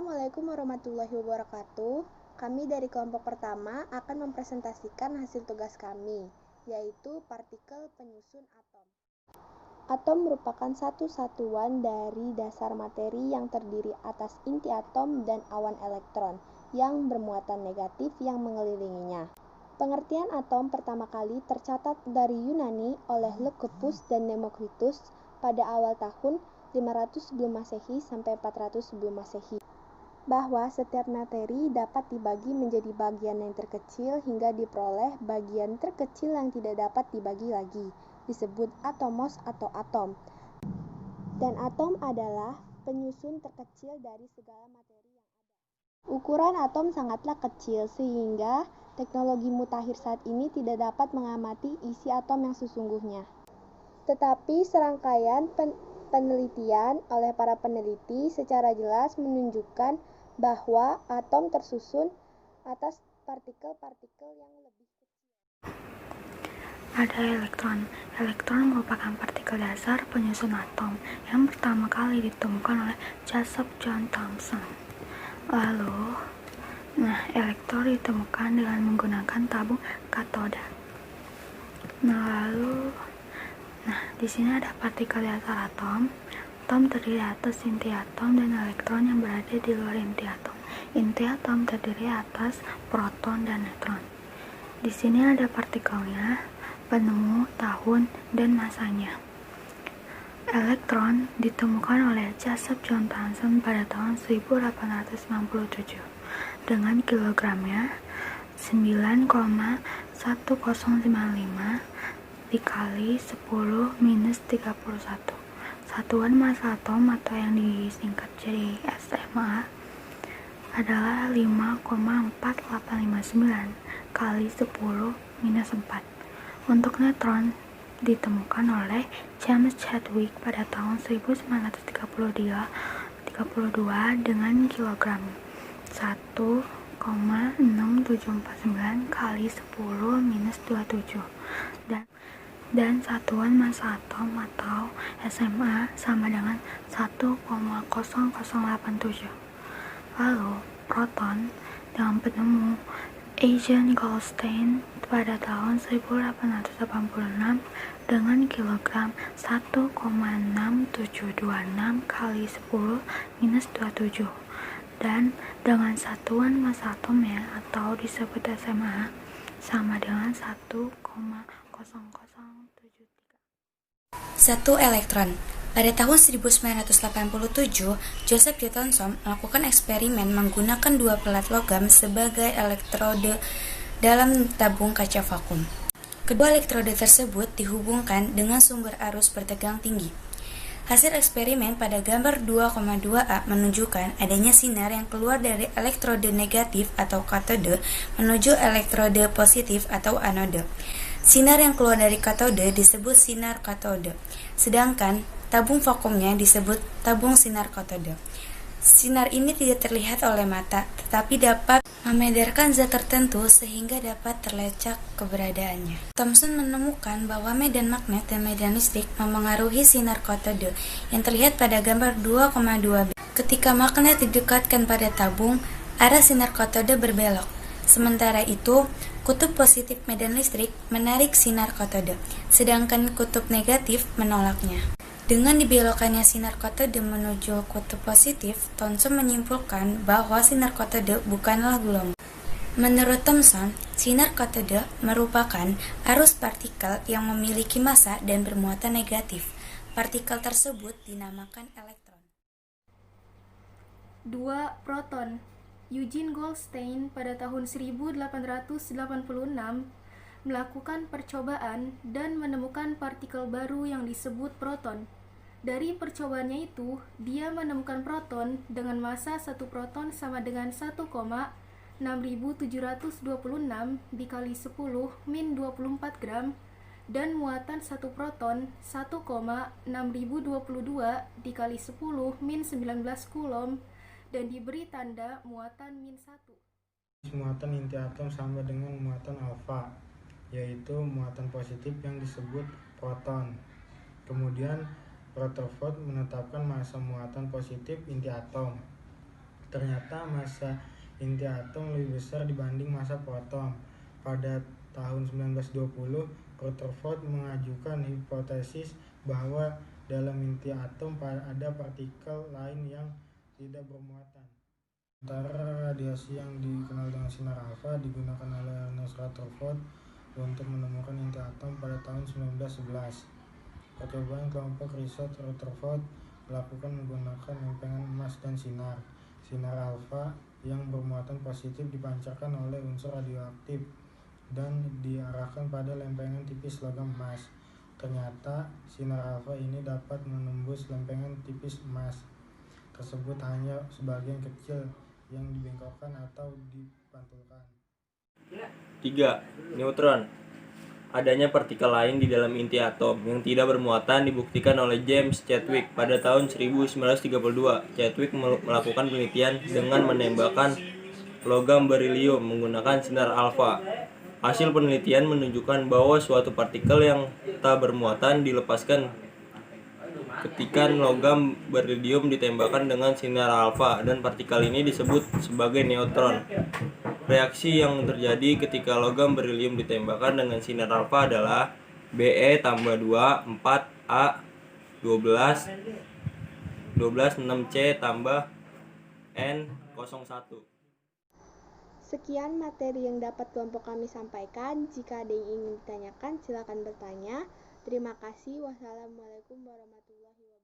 Assalamualaikum warahmatullahi wabarakatuh. Kami dari kelompok pertama akan mempresentasikan hasil tugas kami, yaitu partikel penyusun atom. Atom merupakan satu satuan dari dasar materi yang terdiri atas inti atom dan awan elektron yang bermuatan negatif yang mengelilinginya. Pengertian atom pertama kali tercatat dari Yunani oleh Leucippus dan Democritus pada awal tahun 500 sebelum Masehi sampai 400 sebelum Masehi. Bahwa setiap materi dapat dibagi menjadi bagian yang terkecil hingga diperoleh bagian terkecil yang tidak dapat dibagi lagi, disebut atomos atau atom. Dan atom adalah penyusun terkecil dari segala materi yang ada. Ukuran atom sangatlah kecil sehingga teknologi mutakhir saat ini tidak dapat mengamati isi atom yang sesungguhnya. Tetapi serangkaian penelitian oleh para peneliti secara jelas menunjukkan bahwa atom tersusun atas partikel-partikel yang lebih kecil. Ada elektron. Elektron merupakan partikel dasar penyusun atom yang pertama kali ditemukan oleh Joseph John Thomson. Elektron ditemukan dengan menggunakan tabung katoda. Di sini ada partikel dasar atom. Atom terdiri atas inti atom dan elektron yang berada di luar inti atom. Inti atom terdiri atas proton dan neutron. Di sini ada partikelnya, penemu, tahun, dan masanya. Elektron ditemukan oleh Joseph John Thomson pada tahun 1897 dengan kilogramnya 9,1055 dikali 10 minus 31. Satuan massa atom atau yang disingkat jadi SMA adalah 5,4859 kali 10 minus 4. Untuk neutron ditemukan oleh James Chadwick pada tahun 1932 dengan kilogram 1,6749 kali 10 minus 27 dan satuan massa atom atau SMA sama dengan 1,0087. Lalu proton dengan penemu Eugen Goldstein pada tahun 1886 dengan kilogram 1,6726 kali 10 minus 27 dan dengan satuan massa atomnya atau disebut SMA sama dengan 1,0073. 1. Elektron. Pada tahun 1987, Joseph J. Thomson melakukan eksperimen menggunakan dua pelat logam sebagai elektrode dalam tabung kaca vakum. Kedua elektrode tersebut dihubungkan dengan sumber arus bertegang tinggi. Hasil eksperimen pada gambar 2,2a menunjukkan adanya sinar yang keluar dari elektrode negatif atau katode menuju elektrode positif atau anode. Sinar yang keluar dari katode disebut sinar katode, sedangkan tabung vakumnya disebut tabung sinar katode. Sinar ini tidak terlihat oleh mata, tetapi dapat memedarkan zat tertentu sehingga dapat terlacak keberadaannya. Thomson menemukan bahwa medan magnet dan medan listrik memengaruhi sinar katode yang terlihat pada gambar 2,2b. Ketika magnet didekatkan pada tabung, arah sinar katode berbelok. Sementara itu, kutub positif medan listrik menarik sinar katode, sedangkan kutub negatif menolaknya. Dengan dibelokkannya sinar katode menuju kutub positif, Thomson menyimpulkan bahwa sinar katode bukanlah gelombang. Menurut Thomson, sinar katode merupakan arus partikel yang memiliki massa dan bermuatan negatif. Partikel tersebut dinamakan elektron. 2. Proton. Eugen Goldstein pada tahun 1886 melakukan percobaan dan menemukan partikel baru yang disebut proton. Dari percobaannya itu, dia menemukan proton dengan massa satu proton sama dengan 1,6726 dikali 10 min 24 gram dan muatan satu proton 1,6022 dikali 10 min 19 coulomb dan diberi tanda muatan min 1. Muatan inti atom sama dengan muatan alfa, yaitu muatan positif yang disebut proton. Kemudian Rutherford menetapkan massa muatan positif inti atom Ternyata massa inti atom lebih besar dibanding massa proton. Pada tahun 1920, Rutherford mengajukan hipotesis bahwa dalam inti atom ada partikel lain yang tidak bermuatan. Sementara radiasi yang dikenal dengan sinar alfa digunakan oleh Ernest Rutherford untuk menemukan inti atom pada tahun 1911. Percobaan kelompok riset Rutherford dilakukan menggunakan lempengan emas dan sinar. Sinar alfa yang bermuatan positif dipancarkan oleh unsur radioaktif dan diarahkan pada lempengan tipis logam emas. Ternyata sinar alfa ini dapat menembus lempengan tipis emas tersebut hanya sebagian kecil yang dibengkokkan atau dipantulkan. 3. Neutron. Adanya partikel lain di dalam inti atom yang tidak bermuatan dibuktikan oleh James Chadwick pada tahun 1932. Chadwick melakukan penelitian dengan menembakkan logam berilium menggunakan sinar alfa. Hasil penelitian menunjukkan bahwa suatu partikel yang tak bermuatan dilepaskan ketika logam berilium ditembakkan dengan sinar alfa, dan partikel ini disebut sebagai neutron. Reaksi yang terjadi ketika logam berilium ditembakkan dengan sinar alfa adalah Be tambah 2, 4A, 12, 6C tambah N01. Sekian materi yang dapat kelompok kami sampaikan. Jika ada yang ingin ditanyakan, silakan bertanya. Terima kasih. Wassalamualaikum warahmatullahi wabarakatuh.